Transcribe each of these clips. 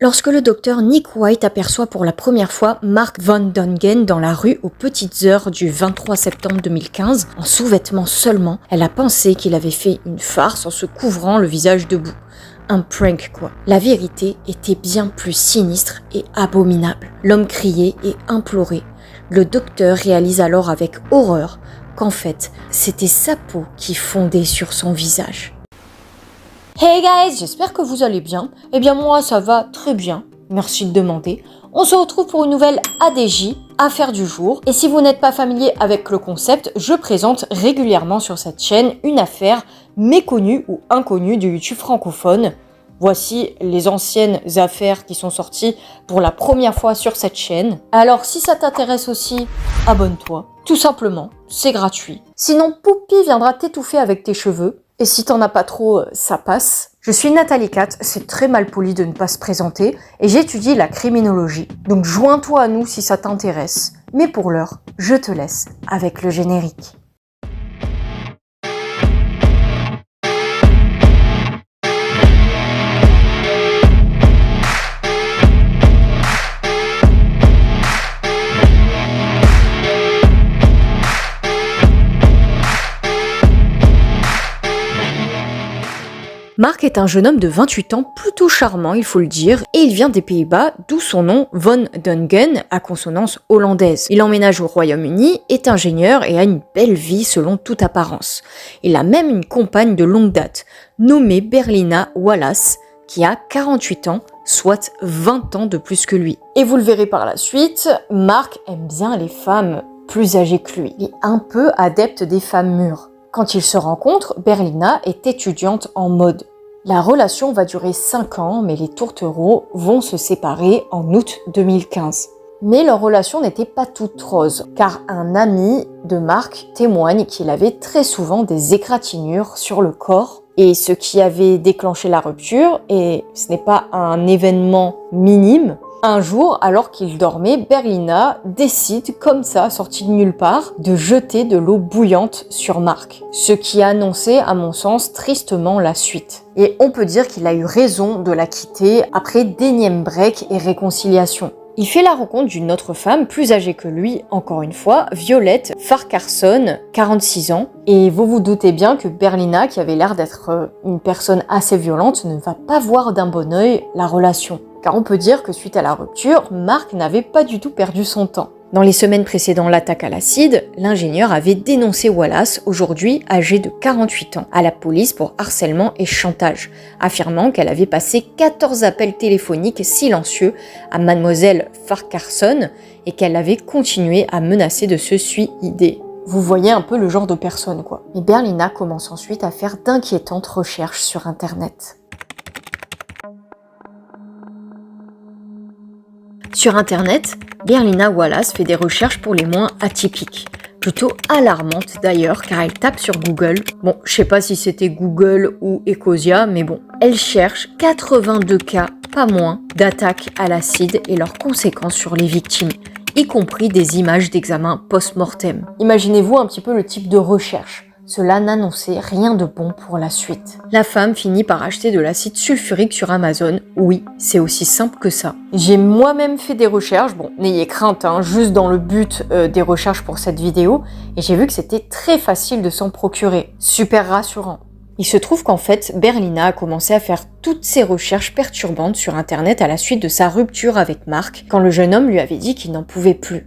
Lorsque le docteur Nick White aperçoit pour la première fois Mark Van Dongen dans la rue aux petites heures du 23 septembre 2015, en sous-vêtements seulement, elle a pensé qu'il avait fait une farce en se couvrant le visage debout. Un prank quoi. La vérité était bien plus sinistre et abominable. L'homme criait et implorait. Le docteur réalise alors avec horreur qu'en fait, c'était sa peau qui fondait sur son visage. Hey guys, j'espère que vous allez bien. Eh bien moi ça va très bien, merci de demander. On se retrouve pour une nouvelle ADJ, Affaire du jour. Et si vous n'êtes pas familier avec le concept, je présente régulièrement sur cette chaîne une affaire méconnue ou inconnue du YouTube francophone. Voici les anciennes affaires qui sont sorties pour la première fois sur cette chaîne. Alors si ça t'intéresse aussi, abonne-toi. Tout simplement, c'est gratuit. Sinon Poupie viendra t'étouffer avec tes cheveux. Et si t'en as pas trop, ça passe. Je suis Nathalie Cat, c'est très mal poli de ne pas se présenter, et j'étudie la criminologie. Donc joins-toi à nous si ça t'intéresse. Mais pour l'heure, je te laisse avec le générique. Mark est un jeune homme de 28 ans, plutôt charmant, il faut le dire, et il vient des Pays-Bas, d'où son nom Van Dongen, à consonance hollandaise. Il emménage au Royaume-Uni, est ingénieur et a une belle vie selon toute apparence. Il a même une compagne de longue date, nommée Berlina Wallace, qui a 48 ans, soit 20 ans de plus que lui. Et vous le verrez par la suite, Mark aime bien les femmes plus âgées que lui. Il est un peu adepte des femmes mûres. Quand ils se rencontrent, Berlina est étudiante en mode. La relation va durer 5 ans, mais les tourtereaux vont se séparer en août 2015. Mais leur relation n'était pas toute rose, car un ami de Mark témoigne qu'il avait très souvent des égratignures sur le corps. Et ce qui avait déclenché la rupture, et ce n'est pas un événement minime, un jour, alors qu'il dormait, Berlina décide, comme ça, sortie de nulle part, de jeter de l'eau bouillante sur Mark. Ce qui a annoncé, à mon sens, tristement la suite. Et on peut dire qu'il a eu raison de la quitter après d'énièmes breaks et réconciliation. Il fait la rencontre d'une autre femme plus âgée que lui, encore une fois, Violette Farquharson, 46 ans. Et vous vous doutez bien que Berlina, qui avait l'air d'être une personne assez violente, ne va pas voir d'un bon œil la relation. Car on peut dire que suite à la rupture, Mark n'avait pas du tout perdu son temps. Dans les semaines précédant l'attaque à l'acide, l'ingénieur avait dénoncé Wallace, aujourd'hui âgée de 48 ans, à la police pour harcèlement et chantage, affirmant qu'elle avait passé 14 appels téléphoniques silencieux à mademoiselle Farquharson et qu'elle avait continué à menacer de se suicider. Vous voyez un peu le genre de personne quoi. Mais Berlina commence ensuite à faire d'inquiétantes recherches sur internet. Sur internet, Berlina Wallace fait des recherches pour les moins atypiques. Plutôt alarmantes d'ailleurs, car elle tape sur Google. Bon, je sais pas si c'était Google ou Ecosia, mais bon. Elle cherche 82 cas, pas moins, d'attaques à l'acide et leurs conséquences sur les victimes, y compris des images d'examen post-mortem. Imaginez-vous un petit peu le type de recherche. Cela n'annonçait rien de bon pour la suite. La femme finit par acheter de l'acide sulfurique sur Amazon. Oui, c'est aussi simple que ça. J'ai moi-même fait des recherches, bon, n'ayez crainte, juste dans le but des recherches pour cette vidéo, et j'ai vu que c'était très facile de s'en procurer. Super rassurant. Il se trouve qu'en fait, Berlina a commencé à faire toutes ses recherches perturbantes sur internet à la suite de sa rupture avec Mark, quand le jeune homme lui avait dit qu'il n'en pouvait plus.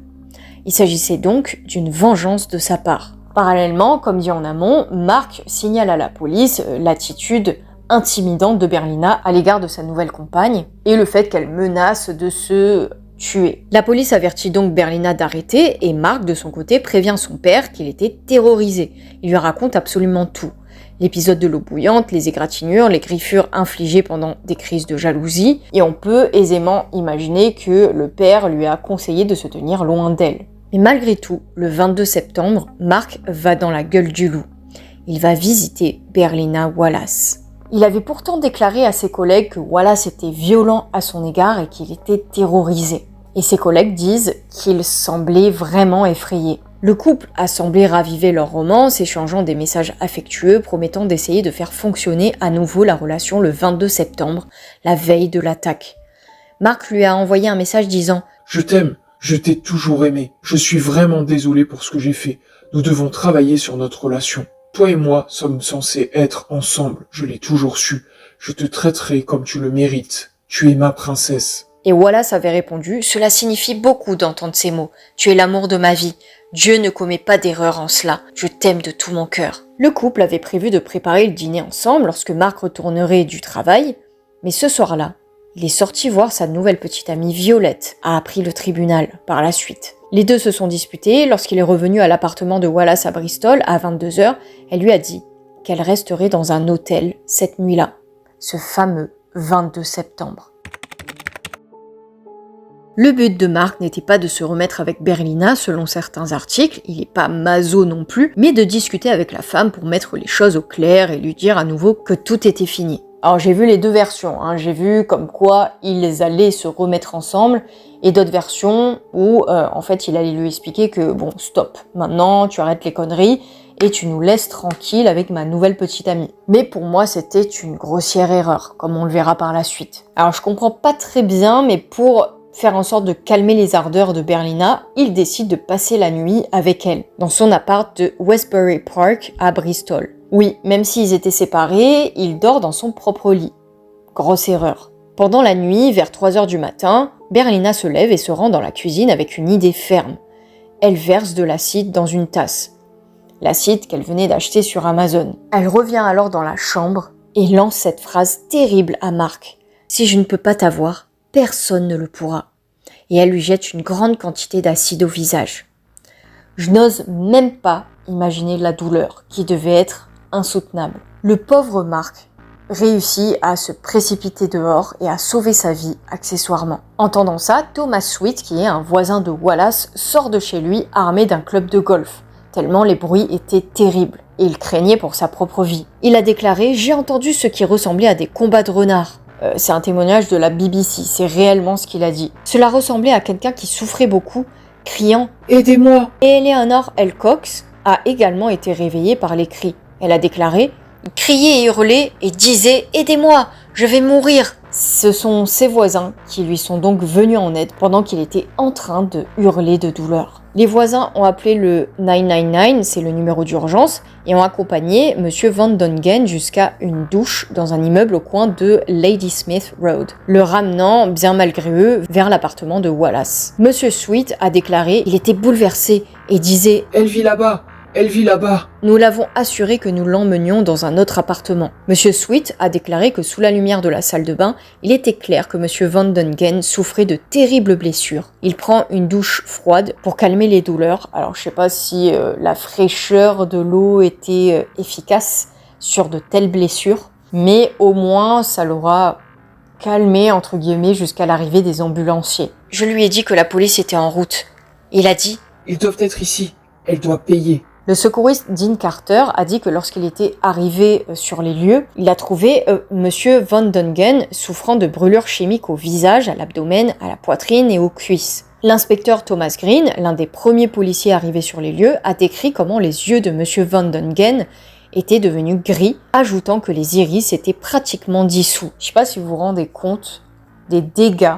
Il s'agissait donc d'une vengeance de sa part. Parallèlement, comme dit en amont, Mark signale à la police l'attitude intimidante de Berlina à l'égard de sa nouvelle compagne et le fait qu'elle menace de se tuer. La police avertit donc Berlina d'arrêter et Mark, de son côté, prévient son père qu'il était terrorisé. Il lui raconte absolument tout. L'épisode de l'eau bouillante, les égratignures, les griffures infligées pendant des crises de jalousie, et on peut aisément imaginer que le père lui a conseillé de se tenir loin d'elle. Mais malgré tout, le 22 septembre, Mark va dans la gueule du loup. Il va visiter Berlina Wallace. Il avait pourtant déclaré à ses collègues que Wallace était violent à son égard et qu'il était terrorisé. Et ses collègues disent qu'il semblait vraiment effrayé. Le couple a semblé raviver leur romance, échangeant des messages affectueux promettant d'essayer de faire fonctionner à nouveau la relation le 22 septembre, la veille de l'attaque. Mark lui a envoyé un message disant « Je t'aime, je t'ai toujours aimé. Je suis vraiment désolé pour ce que j'ai fait. Nous devons travailler sur notre relation. Toi et moi sommes censés être ensemble, je l'ai toujours su. Je te traiterai comme tu le mérites. Tu es ma princesse. » Et Wallace avait répondu « Cela signifie beaucoup d'entendre ces mots. Tu es l'amour de ma vie. Dieu ne commet pas d'erreur en cela. Je t'aime de tout mon cœur. » Le couple avait prévu de préparer le dîner ensemble lorsque Mark retournerait du travail, mais ce soir-là, il est sorti voir sa nouvelle petite amie Violette, a appris le tribunal par la suite. Les deux se sont disputés. Lorsqu'il est revenu à l'appartement de Wallace à Bristol à 22h, elle lui a dit qu'elle resterait dans un hôtel cette nuit-là, ce fameux 22 septembre. Le but de Mark n'était pas de se remettre avec Berlina selon certains articles, il n'est pas maso non plus, mais de discuter avec la femme pour mettre les choses au clair et lui dire à nouveau que tout était fini. Alors j'ai vu les deux versions, j'ai vu comme quoi ils allaient se remettre ensemble et d'autres versions où en fait il allait lui expliquer que bon stop, maintenant tu arrêtes les conneries et tu nous laisses tranquille avec ma nouvelle petite amie. Mais pour moi c'était une grossière erreur, comme on le verra par la suite. Alors je comprends pas très bien, mais pour faire en sorte de calmer les ardeurs de Berlina, il décide de passer la nuit avec elle, dans son appart de Westbury Park à Bristol. Oui, même s'ils étaient séparés, il dort dans son propre lit. Grosse erreur. Pendant la nuit, vers 3h du matin, Berlina se lève et se rend dans la cuisine avec une idée ferme. Elle verse de l'acide dans une tasse. L'acide qu'elle venait d'acheter sur Amazon. Elle revient alors dans la chambre et lance cette phrase terrible à Mark. « Si je ne peux pas t'avoir, personne ne le pourra. » Et elle lui jette une grande quantité d'acide au visage. Je n'ose même pas imaginer la douleur qui devait être insoutenable. Le pauvre Mark réussit à se précipiter dehors et à sauver sa vie accessoirement. Entendant ça, Thomas Sweet, qui est un voisin de Wallace, sort de chez lui armé d'un club de golf, tellement les bruits étaient terribles et il craignait pour sa propre vie. Il a déclaré « J'ai entendu ce qui ressemblait à des combats de renards. » C'est un témoignage de la BBC, c'est réellement ce qu'il a dit. Cela ressemblait à quelqu'un qui souffrait beaucoup, criant « Aidez-moi !» Et Eleanor L. Cox a également été réveillée par les cris. Elle a déclaré « Il criait et hurlait et disait « Aidez-moi, je vais mourir !» Ce sont ses voisins qui lui sont donc venus en aide pendant qu'il était en train de hurler de douleur. Les voisins ont appelé le 999, c'est le numéro d'urgence, et ont accompagné Monsieur Van Dongen jusqu'à une douche dans un immeuble au coin de Ladysmith Road, le ramenant, bien malgré eux, vers l'appartement de Wallace. Monsieur Sweet a déclaré qu'il était bouleversé et disait « Elle vit là-bas. Elle vit là-bas. » Nous l'avons assuré que nous l'emmenions dans un autre appartement. Monsieur Sweet a déclaré que sous la lumière de la salle de bain, il était clair que Monsieur Van Dongen souffrait de terribles blessures. Il prend une douche froide pour calmer les douleurs. Alors je sais pas si la fraîcheur de l'eau était efficace sur de telles blessures, mais au moins ça l'aura calmé entre guillemets jusqu'à l'arrivée des ambulanciers. Je lui ai dit que la police était en route. Il a dit « Ils doivent être ici. Elle doit payer. » Le secouriste Dean Carter a dit que lorsqu'il était arrivé sur les lieux, il a trouvé Monsieur Van Dongen souffrant de brûlures chimiques au visage, à l'abdomen, à la poitrine et aux cuisses. L'inspecteur Thomas Green, l'un des premiers policiers arrivés sur les lieux, a décrit comment les yeux de Monsieur Van Dongen étaient devenus gris, ajoutant que les iris étaient pratiquement dissous. Je ne sais pas si vous vous rendez compte des dégâts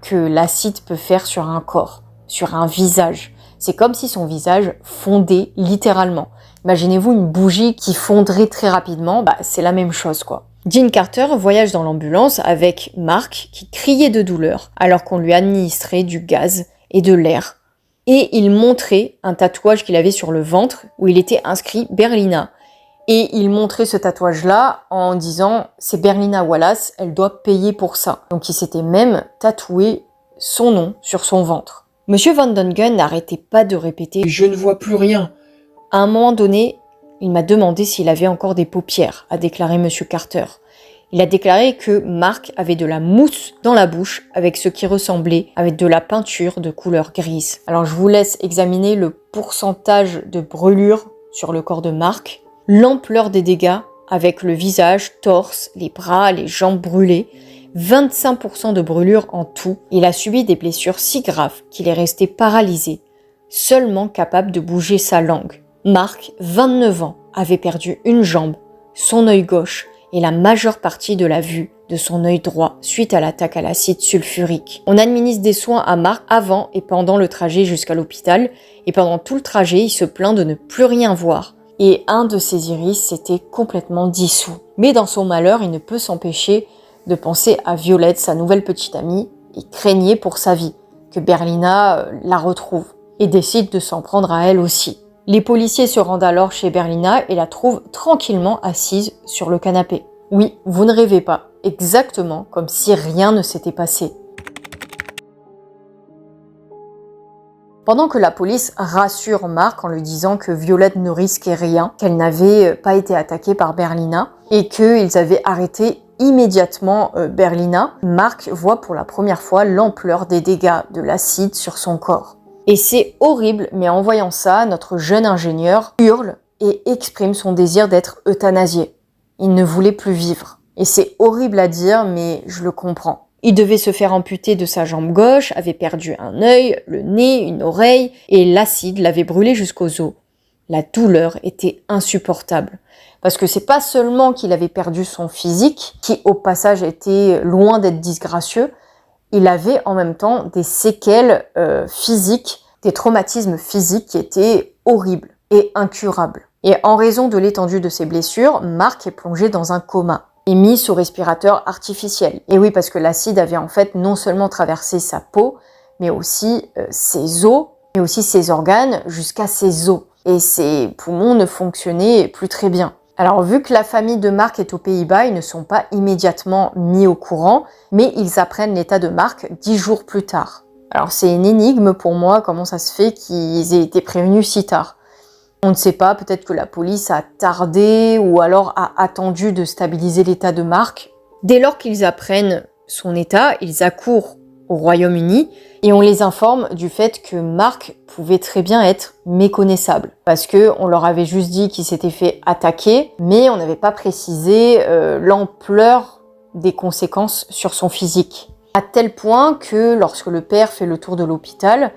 que l'acide peut faire sur un corps, sur un visage. C'est comme si son visage fondait littéralement. Imaginez-vous une bougie qui fondrait très rapidement, c'est la même chose quoi. Dean Carter voyage dans l'ambulance avec Mark qui criait de douleur alors qu'on lui administrait du gaz et de l'air. Et il montrait un tatouage qu'il avait sur le ventre où il était inscrit Berlina. Et il montrait ce tatouage-là en disant « C'est Berlina Wallace, elle doit payer pour ça ». Donc il s'était même tatoué son nom sur son ventre. Monsieur Van Dongen n'arrêtait pas de répéter « Je ne vois plus rien. » À un moment donné, il m'a demandé s'il avait encore des paupières, a déclaré Monsieur Carter. Il a déclaré que Mark avait de la mousse dans la bouche avec ce qui ressemblait avec de la peinture de couleur grise. Alors je vous laisse examiner le pourcentage de brûlure sur le corps de Mark, l'ampleur des dégâts avec le visage, torse, les bras, les jambes brûlées, 25% de brûlure en tout. Il a subi des blessures si graves qu'il est resté paralysé, seulement capable de bouger sa langue. Mark, 29 ans, avait perdu une jambe, son œil gauche et la majeure partie de la vue de son œil droit suite à l'attaque à l'acide sulfurique. On administre des soins à Mark avant et pendant le trajet jusqu'à l'hôpital, et pendant tout le trajet, il se plaint de ne plus rien voir. Et un de ses iris s'était complètement dissous. Mais dans son malheur, il ne peut s'empêcher de penser à Violette, sa nouvelle petite amie, et craignait pour sa vie que Berlina la retrouve, et décide de s'en prendre à elle aussi. Les policiers se rendent alors chez Berlina et la trouvent tranquillement assise sur le canapé. Oui, vous ne rêvez pas, exactement comme si rien ne s'était passé. Pendant que la police rassure Mark en lui disant que Violette ne risquait rien, qu'elle n'avait pas été attaquée par Berlina et qu'ils avaient arrêté immédiatement Berlina, Mark voit pour la première fois l'ampleur des dégâts de l'acide sur son corps. Et c'est horrible, mais en voyant ça, notre jeune ingénieur hurle et exprime son désir d'être euthanasié. Il ne voulait plus vivre. Et c'est horrible à dire, mais je le comprends. Il devait se faire amputer de sa jambe gauche, avait perdu un œil, le nez, une oreille, et l'acide l'avait brûlé jusqu'aux os. La douleur était insupportable. Parce que c'est pas seulement qu'il avait perdu son physique, qui au passage était loin d'être disgracieux, il avait en même temps des séquelles physiques, des traumatismes physiques qui étaient horribles et incurables. Et en raison de l'étendue de ses blessures, Mark est plongé dans un coma et mis sous respirateur artificiel. Et oui, parce que l'acide avait en fait non seulement traversé sa peau, mais aussi ses os, et aussi ses organes jusqu'à ses os. Et ses poumons ne fonctionnaient plus très bien. Alors vu que la famille de Mark est aux Pays-Bas, ils ne sont pas immédiatement mis au courant, mais ils apprennent l'état de Mark 10 jours plus tard. Alors c'est une énigme pour moi, comment ça se fait qu'ils aient été prévenus si tard. On ne sait pas, peut-être que la police a tardé ou alors a attendu de stabiliser l'état de Mark. Dès lors qu'ils apprennent son état, ils accourent au Royaume-Uni et on les informe du fait que Mark pouvait très bien être méconnaissable parce que on leur avait juste dit qu'il s'était fait attaquer, mais on n'avait pas précisé l'ampleur des conséquences sur son physique. À tel point que lorsque le père fait le tour de l'hôpital,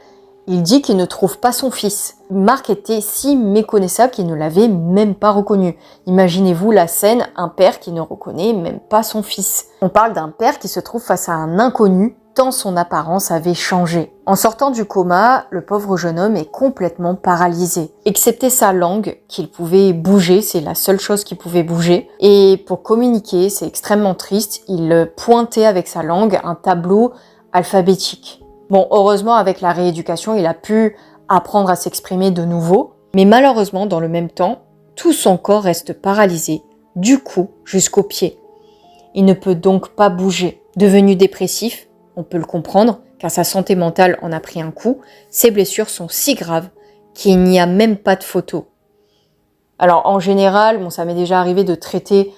il dit qu'il ne trouve pas son fils. Mark était si méconnaissable qu'il ne l'avait même pas reconnu. Imaginez-vous la scène, un père qui ne reconnaît même pas son fils. On parle d'un père qui se trouve face à un inconnu, tant son apparence avait changé. En sortant du coma, le pauvre jeune homme est complètement paralysé. Excepté sa langue, qu'il pouvait bouger, c'est la seule chose qui pouvait bouger. Et pour communiquer, c'est extrêmement triste, il pointait avec sa langue un tableau alphabétique. Bon, heureusement, avec la rééducation, il a pu apprendre à s'exprimer de nouveau. Mais malheureusement, dans le même temps, tout son corps reste paralysé, du cou jusqu'aux pieds. Il ne peut donc pas bouger. Devenu dépressif, on peut le comprendre, car sa santé mentale en a pris un coup, ses blessures sont si graves qu'il n'y a même pas de photo. Alors en général, ça m'est déjà arrivé de traiter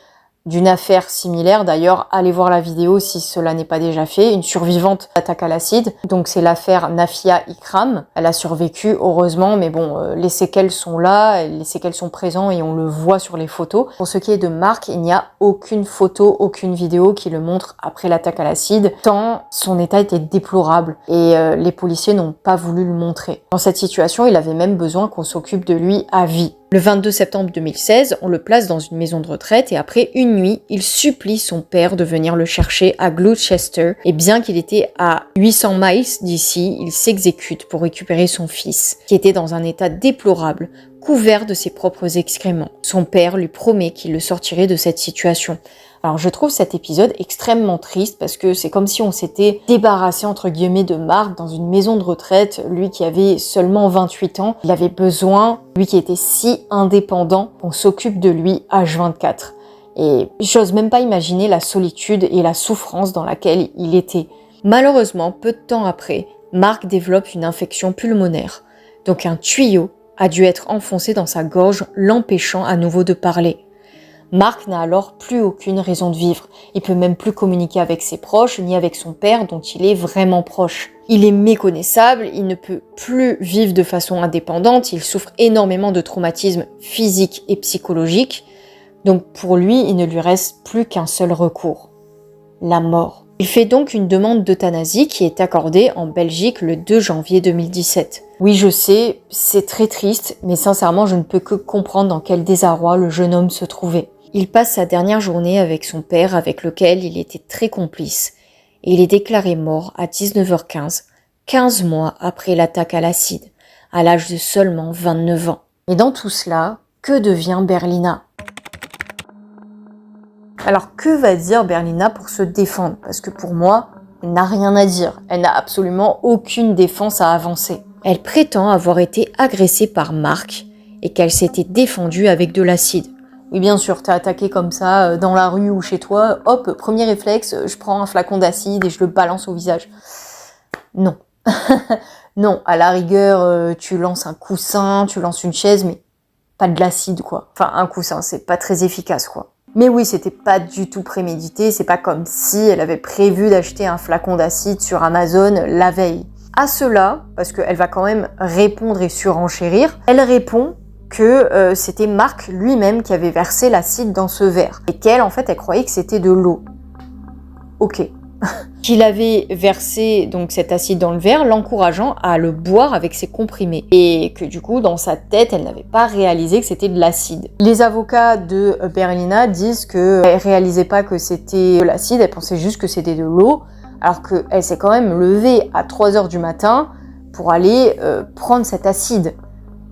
d'une affaire similaire. D'ailleurs, allez voir la vidéo si cela n'est pas déjà fait. Une survivante d'attaque à l'acide. Donc c'est l'affaire Nafia Ikram. Elle a survécu, heureusement, mais bon, les séquelles sont là, les séquelles sont présentes et on le voit sur les photos. Pour ce qui est de Mark, il n'y a aucune photo, aucune vidéo qui le montre après l'attaque à l'acide, tant son état était déplorable et les policiers n'ont pas voulu le montrer. Dans cette situation, il avait même besoin qu'on s'occupe de lui à vie. Le 22 septembre 2016, on le place dans une maison de retraite et après une nuit, il supplie son père de venir le chercher à Gloucester et bien qu'il était à 800 miles d'ici, il s'exécute pour récupérer son fils, qui était dans un état déplorable, couvert de ses propres excréments. Son père lui promet qu'il le sortirait de cette situation. Alors je trouve cet épisode extrêmement triste parce que c'est comme si on s'était débarrassé entre guillemets de Mark dans une maison de retraite, lui qui avait seulement 28 ans, il avait besoin, lui qui était si indépendant, qu'on s'occupe de lui H24. Et j'ose même pas imaginer la solitude et la souffrance dans laquelle il était. Malheureusement, peu de temps après, Mark développe une infection pulmonaire, donc un tuyau a dû être enfoncé dans sa gorge, l'empêchant à nouveau de parler. Mark n'a alors plus aucune raison de vivre. Il peut même plus communiquer avec ses proches, ni avec son père dont il est vraiment proche. Il est méconnaissable, il ne peut plus vivre de façon indépendante, il souffre énormément de traumatismes physiques et psychologiques. Donc pour lui, il ne lui reste plus qu'un seul recours, la mort. Il fait donc une demande d'euthanasie qui est accordée en Belgique le 2 janvier 2017. Oui, je sais, c'est très triste, mais sincèrement, je ne peux que comprendre dans quel désarroi le jeune homme se trouvait. Il passe sa dernière journée avec son père, avec lequel il était très complice, et il est déclaré mort à 19h15, 15 mois après l'attaque à l'acide, à l'âge de seulement 29 ans. Et dans tout cela, que devient Berlina ? Alors que va dire Berlina pour se défendre ? Parce que pour moi, elle n'a rien à dire. Elle n'a absolument aucune défense à avancer. Elle prétend avoir été agressée par Mark et qu'elle s'était défendue avec de l'acide. Oui, bien sûr, t'es attaqué comme ça, dans la rue ou chez toi, hop, premier réflexe, je prends un flacon d'acide et je le balance au visage. Non. Non, à la rigueur, tu lances un coussin, tu lances une chaise, mais pas de l'acide, quoi. Enfin, un coussin, c'est pas très efficace, quoi. Mais oui, c'était pas du tout prémédité, c'est pas comme si elle avait prévu d'acheter un flacon d'acide sur Amazon la veille. À cela, parce qu'elle va quand même répondre et surenchérir, elle répond que c'était Mark lui-même qui avait versé l'acide dans ce verre. Et qu'elle, en fait, elle croyait que c'était de l'eau. Ok. Qu'il avait versé donc cet acide dans le verre, l'encourageant à le boire avec ses comprimés. Et que du coup, dans sa tête, elle n'avait pas réalisé que c'était de l'acide. Les avocats de Berlina disent qu'elle réalisait pas que c'était de l'acide, elle pensait juste que c'était de l'eau, alors qu'elle s'est quand même levée à 3h du matin pour aller prendre cet acide.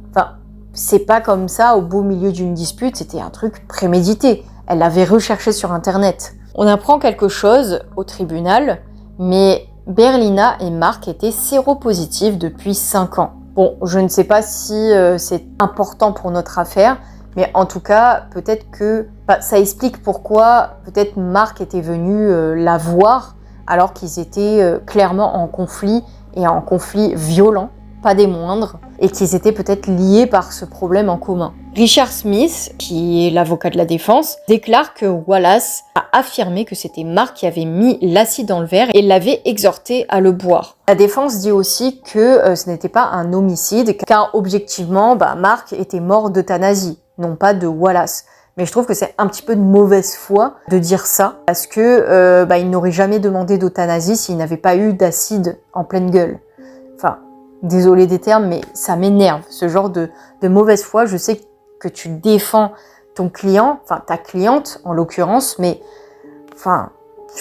Enfin, c'est pas comme ça au beau milieu d'une dispute, c'était un truc prémédité. Elle l'avait recherché sur internet. On apprend quelque chose au tribunal, mais Berlina et Mark étaient séropositifs depuis 5 ans. Bon, je ne sais pas si c'est important pour notre affaire, mais en tout cas, peut-être que ça explique pourquoi peut-être Mark était venu la voir alors qu'ils étaient clairement en conflit et en conflit violent, pas des moindres, et qu'ils étaient peut-être liés par ce problème en commun. Richard Smith, qui est l'avocat de la défense, déclare que Wallace a affirmé que c'était Mark qui avait mis l'acide dans le verre et l'avait exhorté à le boire. La défense dit aussi que ce n'était pas un homicide, car objectivement, Mark était mort d'euthanasie, non pas de Wallace. Mais je trouve que c'est un petit peu de mauvaise foi de dire ça, parce que il n'aurait jamais demandé d'euthanasie s'il n'avait pas eu d'acide en pleine gueule. Enfin, désolé des termes, mais ça m'énerve, ce genre de mauvaise foi. Je sais que tu défends ton client, enfin ta cliente en l'occurrence, mais enfin,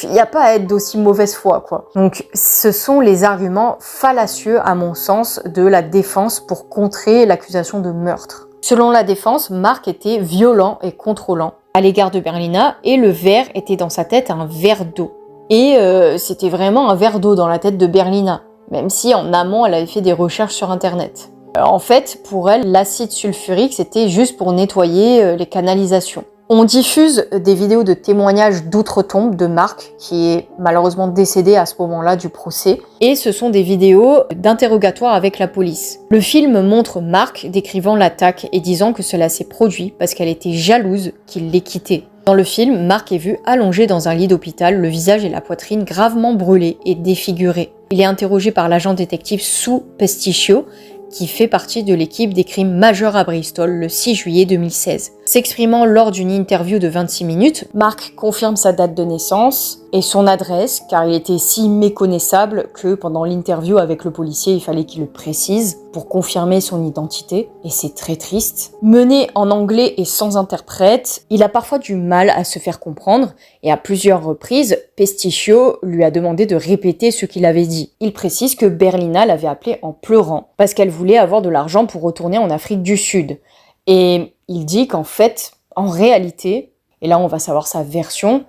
il n'y a pas à être d'aussi mauvaise foi, quoi. Donc, ce sont les arguments fallacieux, à mon sens, de la défense pour contrer l'accusation de meurtre. Selon la défense, Mark était violent et contrôlant à l'égard de Berlina et le verre était dans sa tête un verre d'eau. Et c'était vraiment un verre d'eau dans la tête de Berlina, même si en amont, elle avait fait des recherches sur Internet. En fait, pour elle, l'acide sulfurique, c'était juste pour nettoyer les canalisations. On diffuse des vidéos de témoignages d'outre-tombe de Mark, qui est malheureusement décédé à ce moment-là du procès, et ce sont des vidéos d'interrogatoire avec la police. Le film montre Mark décrivant l'attaque et disant que cela s'est produit parce qu'elle était jalouse qu'il l'ait quitté. Dans le film, Mark est vu allongé dans un lit d'hôpital, le visage et la poitrine gravement brûlés et défigurés. Il est interrogé par l'agent détective Sue Pesticcio, qui fait partie de l'équipe des crimes majeurs à Bristol le 6 juillet 2016. S'exprimant lors d'une interview de 26 minutes, Mark confirme sa date de naissance et son adresse, car il était si méconnaissable que pendant l'interview avec le policier, il fallait qu'il le précise pour confirmer son identité, et c'est très triste. Mené en anglais et sans interprète, il a parfois du mal à se faire comprendre, et à plusieurs reprises, Pesticcio lui a demandé de répéter ce qu'il avait dit. Il précise que Berlina l'avait appelé en pleurant, parce qu'elle voulait avoir de l'argent pour retourner en Afrique du Sud. Et il dit qu'en fait, en réalité, et là on va savoir sa version,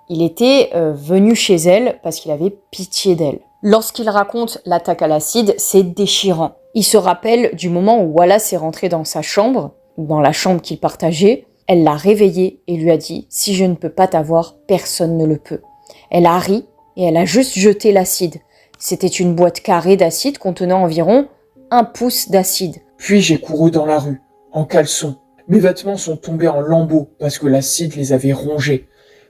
il était venu chez elle parce qu'il avait pitié d'elle. Lorsqu'il raconte l'attaque à l'acide, c'est déchirant. Il se rappelle du moment où Wallace est rentré dans sa chambre, dans la chambre qu'il partageait. Elle l'a réveillé et lui a dit « Si je ne peux pas t'avoir, personne ne le peut ». Elle a ri et elle a juste jeté l'acide. C'était une boîte carrée d'acide contenant environ 1 pouce d'acide. Puis j'ai couru dans la rue, en caleçon. Mes vêtements sont tombés en lambeaux parce que l'acide les avait rongés.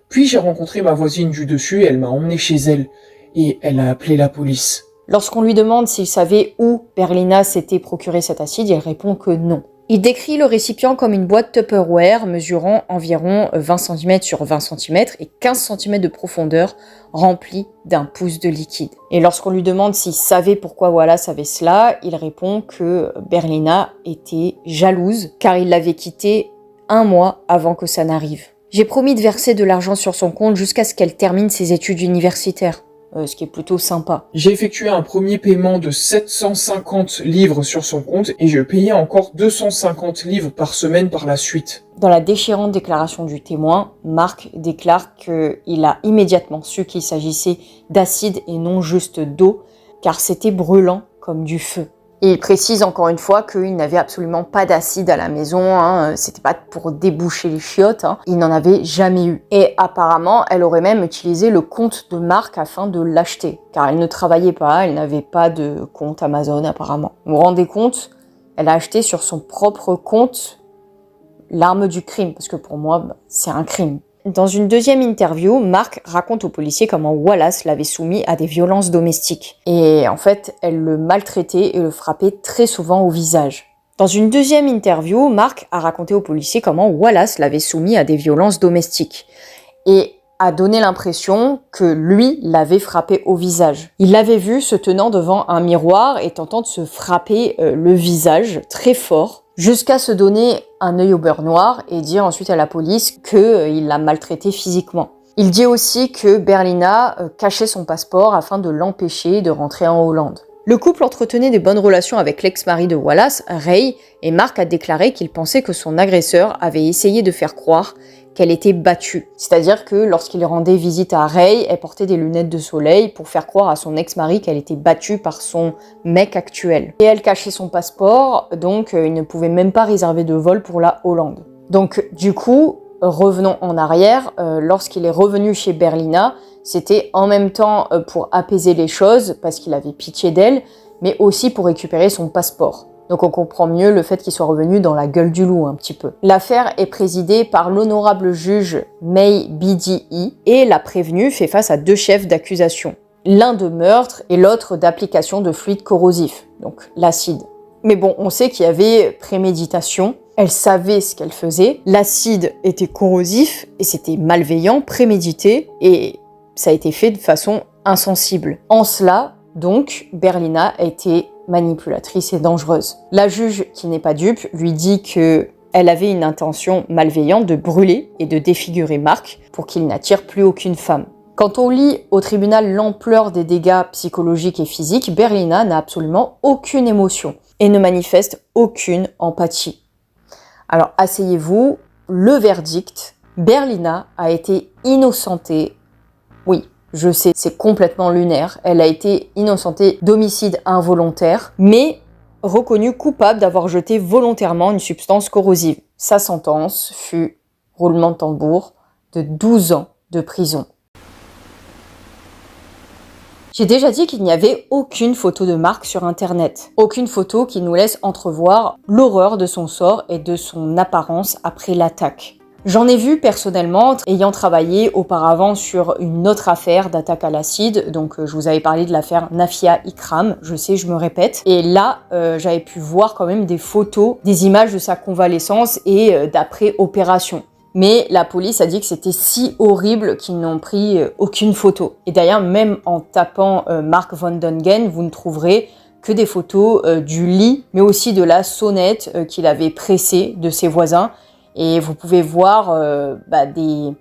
Puis j'ai rencontré ma voisine du dessus et elle m'a emmené chez elle. Et elle a appelé la police. Lorsqu'on lui demande s'il savait où Berlina s'était procuré cet acide, il répond que non. Il décrit le récipient comme une boîte Tupperware mesurant environ 20 cm sur 20 cm et 15 cm de profondeur, remplie d'1 pouce de liquide. Et lorsqu'on lui demande s'il savait pourquoi Wallace avait cela, il répond que Berlina était jalouse car il l'avait quittée 1 mois avant que ça n'arrive. J'ai promis de verser de l'argent sur son compte jusqu'à ce qu'elle termine ses études universitaires. Ce qui est plutôt sympa. J'ai effectué un premier paiement de 750 livres sur son compte et je payais encore 250 livres par semaine par la suite. Dans la déchirante déclaration du témoin, Mark déclare qu'il a immédiatement su qu'il s'agissait d'acide et non juste d'eau, car c'était brûlant comme du feu. Et il précise encore une fois qu'il n'avait absolument pas d'acide à la maison, c'était pas pour déboucher les chiottes, il n'en avait jamais eu. Et apparemment, elle aurait même utilisé le compte de Mark afin de l'acheter, car elle ne travaillait pas, elle n'avait pas de compte Amazon apparemment. Vous vous rendez compte? Elle a acheté sur son propre compte l'arme du crime, parce que pour moi, c'est un crime. Dans une deuxième interview, Mark raconte au policier comment Wallace l'avait soumis à des violences domestiques. Et en fait, elle le maltraitait et le frappait très souvent au visage. Dans une deuxième interview, Mark a raconté au policier comment Wallace l'avait soumis à des violences domestiques. Et a donné l'impression que lui l'avait frappé au visage. Il l'avait vu se tenant devant un miroir et tentant de se frapper le visage très fort, jusqu'à se donner un œil au beurre noir et dire ensuite à la police qu'il l'a maltraité physiquement. Il dit aussi que Berlina cachait son passeport afin de l'empêcher de rentrer en Hollande. Le couple entretenait de bonnes relations avec l'ex-mari de Wallace, Ray, et Mark a déclaré qu'il pensait que son agresseur avait essayé de faire croire qu'elle était battue. C'est-à-dire que lorsqu'il rendait visite à Ray, elle portait des lunettes de soleil pour faire croire à son ex-mari qu'elle était battue par son mec actuel. Et elle cachait son passeport, donc il ne pouvait même pas réserver de vol pour la Hollande. Donc du coup, revenons en arrière, lorsqu'il est revenu chez Berlina, c'était en même temps pour apaiser les choses, parce qu'il avait pitié d'elle, mais aussi pour récupérer son passeport. Donc on comprend mieux le fait qu'il soit revenu dans la gueule du loup un petit peu. L'affaire est présidée par l'honorable juge May BDE et la prévenue fait face à 2 chefs d'accusation. L'un de meurtre et l'autre d'application de fluide corrosif, donc l'acide. Mais bon, on sait qu'il y avait préméditation, elle savait ce qu'elle faisait, l'acide était corrosif et c'était malveillant, prémédité et ça a été fait de façon insensible. En cela, donc, Berlina a été manipulatrice et dangereuse. La juge, qui n'est pas dupe, lui dit qu'elle avait une intention malveillante de brûler et de défigurer Mark pour qu'il n'attire plus aucune femme. Quand on lit au tribunal l'ampleur des dégâts psychologiques et physiques, Berlina n'a absolument aucune émotion et ne manifeste aucune empathie. Alors asseyez-vous, le verdict, Berlina a été innocentée. Oui, je sais, c'est complètement lunaire. Elle a été innocentée d'homicide involontaire, mais reconnue coupable d'avoir jeté volontairement une substance corrosive. Sa sentence fut, roulement de tambour, de 12 ans de prison. J'ai déjà dit qu'il n'y avait aucune photo de Mark sur Internet. Aucune photo qui nous laisse entrevoir l'horreur de son sort et de son apparence après l'attaque. J'en ai vu personnellement, ayant travaillé auparavant sur une autre affaire d'attaque à l'acide, donc je vous avais parlé de l'affaire Nafia Ikram, je sais, je me répète, et là j'avais pu voir quand même des photos, des images de sa convalescence et d'après-opération. Mais la police a dit que c'était si horrible qu'ils n'ont pris aucune photo. Et d'ailleurs, même en tapant Mark Van Dongen, vous ne trouverez que des photos du lit, mais aussi de la sonnette qu'il avait pressée de ses voisins. Et vous pouvez voir des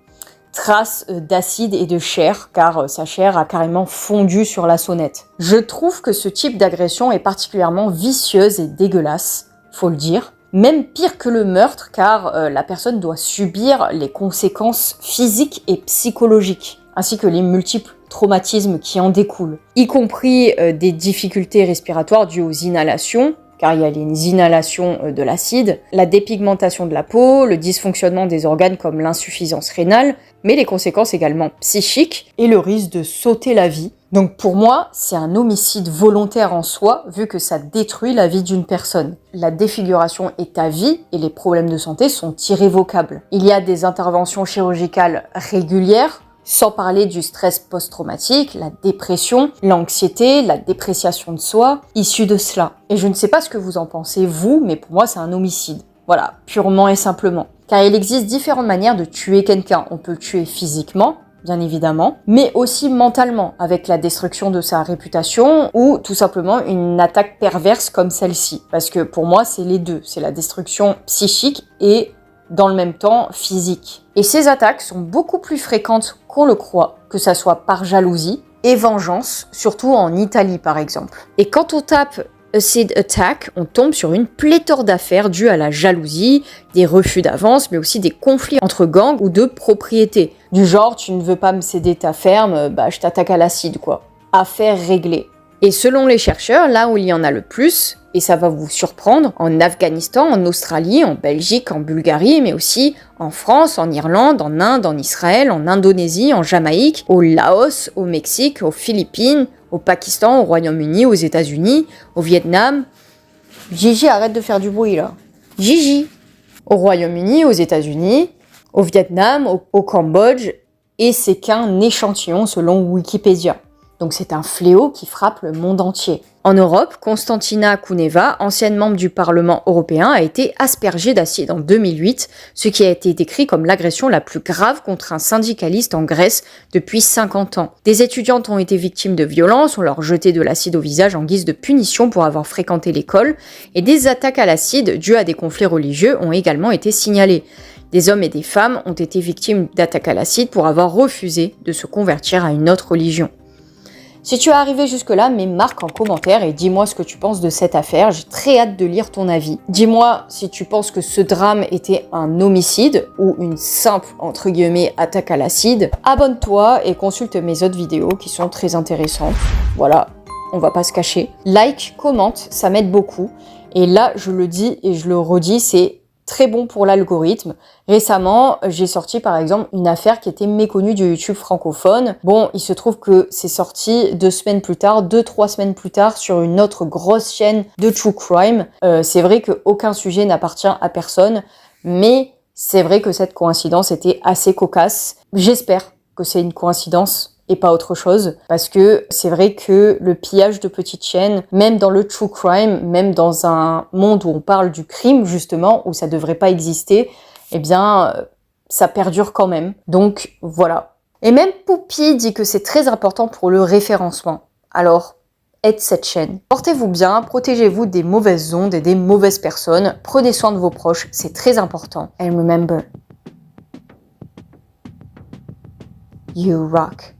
traces d'acide et de chair, car sa chair a carrément fondu sur la sonnette. Je trouve que ce type d'agression est particulièrement vicieuse et dégueulasse, faut le dire. Même pire que le meurtre, car la personne doit subir les conséquences physiques et psychologiques, ainsi que les multiples traumatismes qui en découlent, y compris des difficultés respiratoires dues aux inhalations, car il y a les inhalations de l'acide, la dépigmentation de la peau, le dysfonctionnement des organes comme l'insuffisance rénale, mais les conséquences également psychiques et le risque de sauter la vie. Donc pour moi, c'est un homicide volontaire en soi, vu que ça détruit la vie d'une personne. La défiguration est à vie et les problèmes de santé sont irrévocables. Il y a des interventions chirurgicales régulières, sans parler du stress post-traumatique, la dépression, l'anxiété, la dépréciation de soi, issue de cela. Et je ne sais pas ce que vous en pensez, vous, mais pour moi, c'est un homicide. Voilà, purement et simplement. Car il existe différentes manières de tuer quelqu'un. On peut le tuer physiquement, bien évidemment, mais aussi mentalement, avec la destruction de sa réputation ou tout simplement une attaque perverse comme celle-ci. Parce que pour moi, c'est les deux. C'est la destruction psychique et dans le même temps physiques. Et ces attaques sont beaucoup plus fréquentes qu'on le croit, que ça soit par jalousie et vengeance, surtout en Italie par exemple. Et quand on tape acid attack, on tombe sur une pléthore d'affaires dues à la jalousie, des refus d'avance, mais aussi des conflits entre gangs ou de propriétés. Du genre, tu ne veux pas me céder ta ferme, bah je t'attaque à l'acide quoi. Affaire réglée. Et selon les chercheurs, là où il y en a le plus, et ça va vous surprendre, en Afghanistan, en Australie, en Belgique, en Bulgarie, mais aussi en France, en Irlande, en Inde, en Israël, en Indonésie, en Jamaïque, au Laos, au Mexique, aux Philippines, au Pakistan, au Royaume-Uni, aux États-Unis, au Vietnam. Gigi, arrête de faire du bruit là. Gigi. Au Royaume-Uni, aux États-Unis, au Vietnam, au Cambodge, et c'est qu'un échantillon selon Wikipédia. Donc c'est un fléau qui frappe le monde entier. En Europe, Konstantina Kuneva, ancienne membre du Parlement européen, a été aspergée d'acide en 2008, ce qui a été décrit comme l'agression la plus grave contre un syndicaliste en Grèce depuis 50 ans. Des étudiantes ont été victimes de violences, on leur jeté de l'acide au visage en guise de punition pour avoir fréquenté l'école, et des attaques à l'acide dues à des conflits religieux ont également été signalées. Des hommes et des femmes ont été victimes d'attaques à l'acide pour avoir refusé de se convertir à une autre religion. Si tu es arrivé jusque-là, mets marque en commentaire et dis-moi ce que tu penses de cette affaire. J'ai très hâte de lire ton avis. Dis-moi si tu penses que ce drame était un homicide ou une simple, entre guillemets, attaque à l'acide. Abonne-toi et consulte mes autres vidéos qui sont très intéressantes. Voilà, on va pas se cacher. Like, commente, ça m'aide beaucoup. Et là, je le dis et je le redis, c'est très bon pour l'algorithme. Récemment, j'ai sorti par exemple une affaire qui était méconnue du YouTube francophone. Bon, il se trouve que c'est sorti 2 semaines plus tard, 2-3 semaines plus tard sur une autre grosse chaîne de true crime. C'est vrai qu'aucun sujet n'appartient à personne, mais c'est vrai que cette coïncidence était assez cocasse. J'espère que c'est une coïncidence et pas autre chose, parce que c'est vrai que le pillage de petites chaînes, même dans le true crime, même dans un monde où on parle du crime justement, où ça devrait pas exister, eh bien ça perdure quand même. Donc voilà. Et même Poupy dit que c'est très important pour le référencement. Alors aide cette chaîne. Portez-vous bien, protégez-vous des mauvaises ondes et des mauvaises personnes, prenez soin de vos proches, c'est très important. And remember, you rock.